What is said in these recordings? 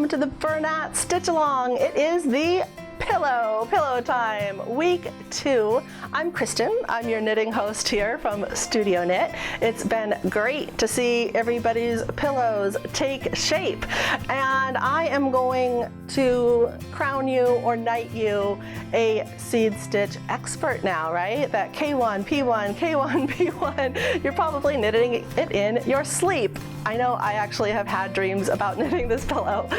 to the Bernat Stitch Along. It is the pillow time, week 2. I'm Kristen. I'm your knitting host here from Studio Knit. It's been great to see everybody's pillows take shape, and I am going to crown you or knight you a seed stitch expert now, right? That K1, P1, K1, P1, you're probably knitting it in your sleep. I know I actually have had dreams about knitting this pillow.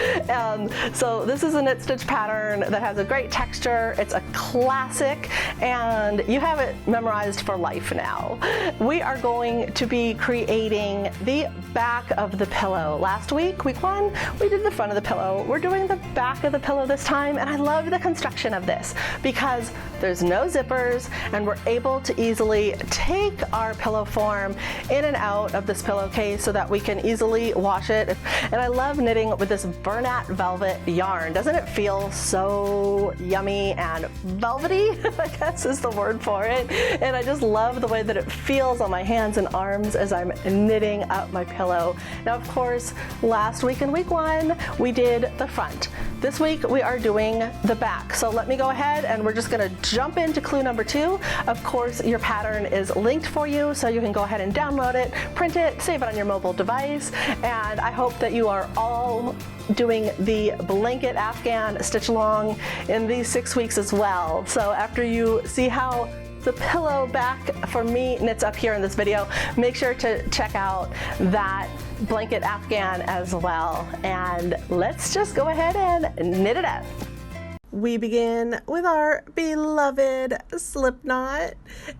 So this is a knit stitch pattern that has a great texture. It's a classic, and you have it memorized for life now. We are going to be creating the back of the pillow. Last week, week 1, we did the front of the pillow. We're doing the back of the pillow this time, and I love the construction of this because there's no zippers, and we're able to easily take our pillow form in and out of this pillowcase so that we can easily wash it. And I love knitting with this Bernat Velvet yarn. Doesn't it feel so yummy and velvety, I guess is the word for it. And I just love the way that it feels on my hands and arms as I'm knitting up my pillow. Now, of course, last week in week 1, we did the front. This week we are doing the back. So let me go ahead and we're just gonna jump into clue number 2. Of course, your pattern is linked for you, so you can go ahead and download it, print it, save it on your mobile device. And I hope that you are all doing the blanket Afghan stitch along in these 6 weeks as well. So after you see how the pillow back for me knits up here in this video, make sure to check out that blanket Afghan as well. And let's just go ahead and knit it up. We begin with our beloved slip knot,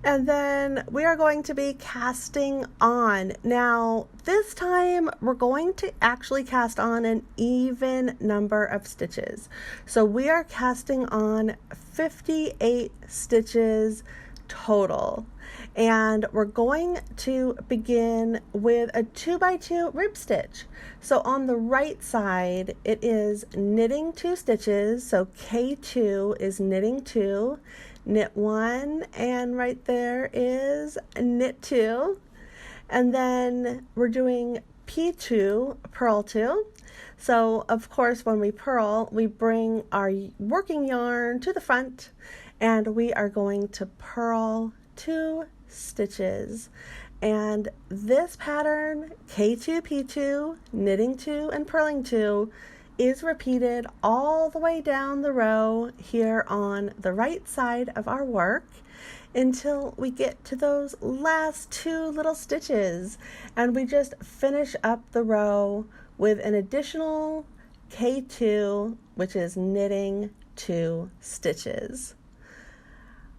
and then we are going to be casting on. Now, this time we're going to actually cast on an even number of stitches. So we are casting on 58 stitches total. And we're going to begin with a 2x2 rib stitch. So on the right side, it is knitting 2 stitches. So K2 is knitting 2, knit 1, and right there is knit 2. And then we're doing P2, purl 2. So of course, when we purl, we bring our working yarn to the front, and we are going to purl 2 stitches. And this pattern, K2, P2, knitting 2, and purling 2, is repeated all the way down the row here on the right side of our work until we get to those last 2 little stitches, and we just finish up the row with an additional K2, which is knitting 2 stitches.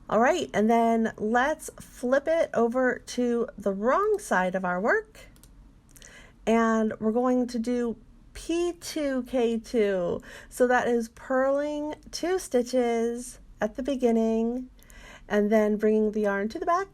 All right, and then let's flip it over to the wrong side of our work, and we're going to do P2, K2. So that is purling 2 stitches at the beginning, and then bringing the yarn to the back,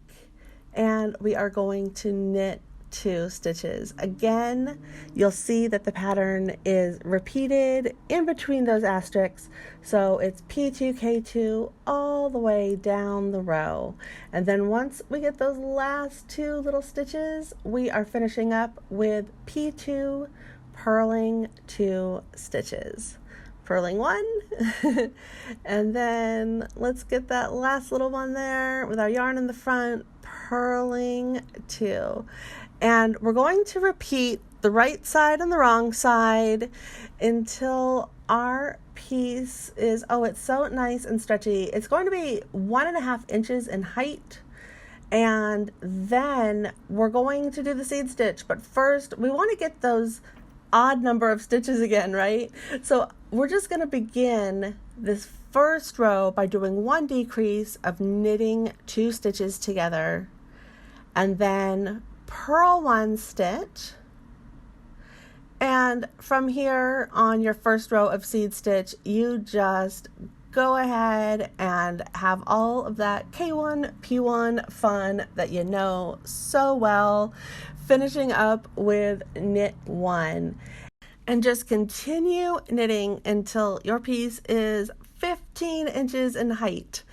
and we are going to knit 2 stitches. Again, you'll see that the pattern is repeated in between those asterisks, so it's P2, K2 all the way down the row. And then once we get those last 2 little stitches, we are finishing up with P2, purling 2 stitches. Purling 1, and then let's get that last little one there with our yarn in the front, purling 2. And we're going to repeat the right side and the wrong side until our piece is, oh, it's so nice and stretchy. It's going to be 1.5 inches in height. And then we're going to do the seed stitch. But first, we want to get those odd number of stitches again, right? So we're just going to begin this first row by doing 1 decrease of knitting 2 stitches together, and then purl 1 stitch. And from here on your first row of seed stitch, you just go ahead and have all of that K1, P1 fun that you know so well, finishing up with knit 1. And just continue knitting until your piece is 15 inches in height.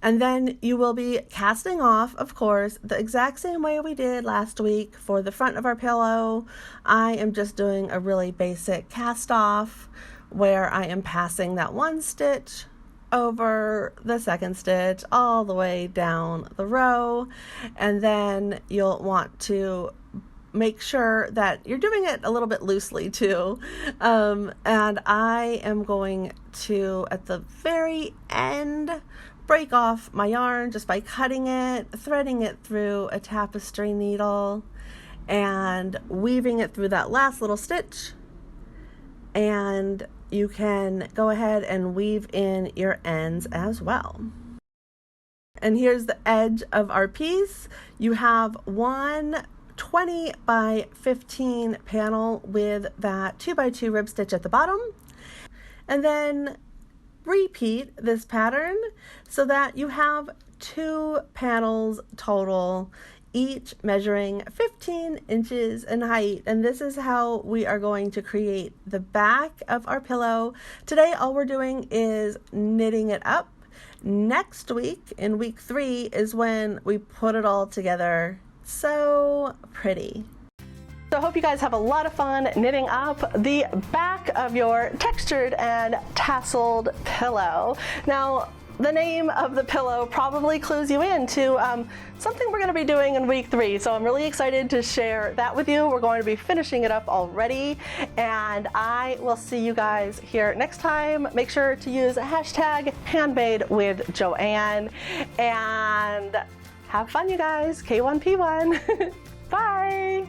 And then you will be casting off, of course, the exact same way we did last week for the front of our pillow. I am just doing a really basic cast off where I am passing that one stitch over the second stitch all the way down the row, and then you'll want to make sure that you're doing it a little bit loosely too. And I am going to, at the very end, break off my yarn just by cutting it, threading it through a tapestry needle, and weaving it through that last little stitch. And you can go ahead and weave in your ends as well. And here's the edge of our piece. You have one 20 by 15 panel with that 2x2 rib stitch at the bottom, and then repeat this pattern so that you have 2 panels total, each measuring 15 inches in height. And this is how we are going to create the back of our pillow. Today, all we're doing is knitting it up. Next week, in week 3, is when we put it all together. So pretty. So I hope you guys have a lot of fun knitting up the back of your textured and tasseled pillow. Now, the name of the pillow probably clues you into something we're going to be doing in week 3. So I'm really excited to share that with you. We're going to be finishing it up already, and I will see you guys here next time. Make sure to use hashtag handmade with Joanne, and have fun, you guys. K1P1. Bye.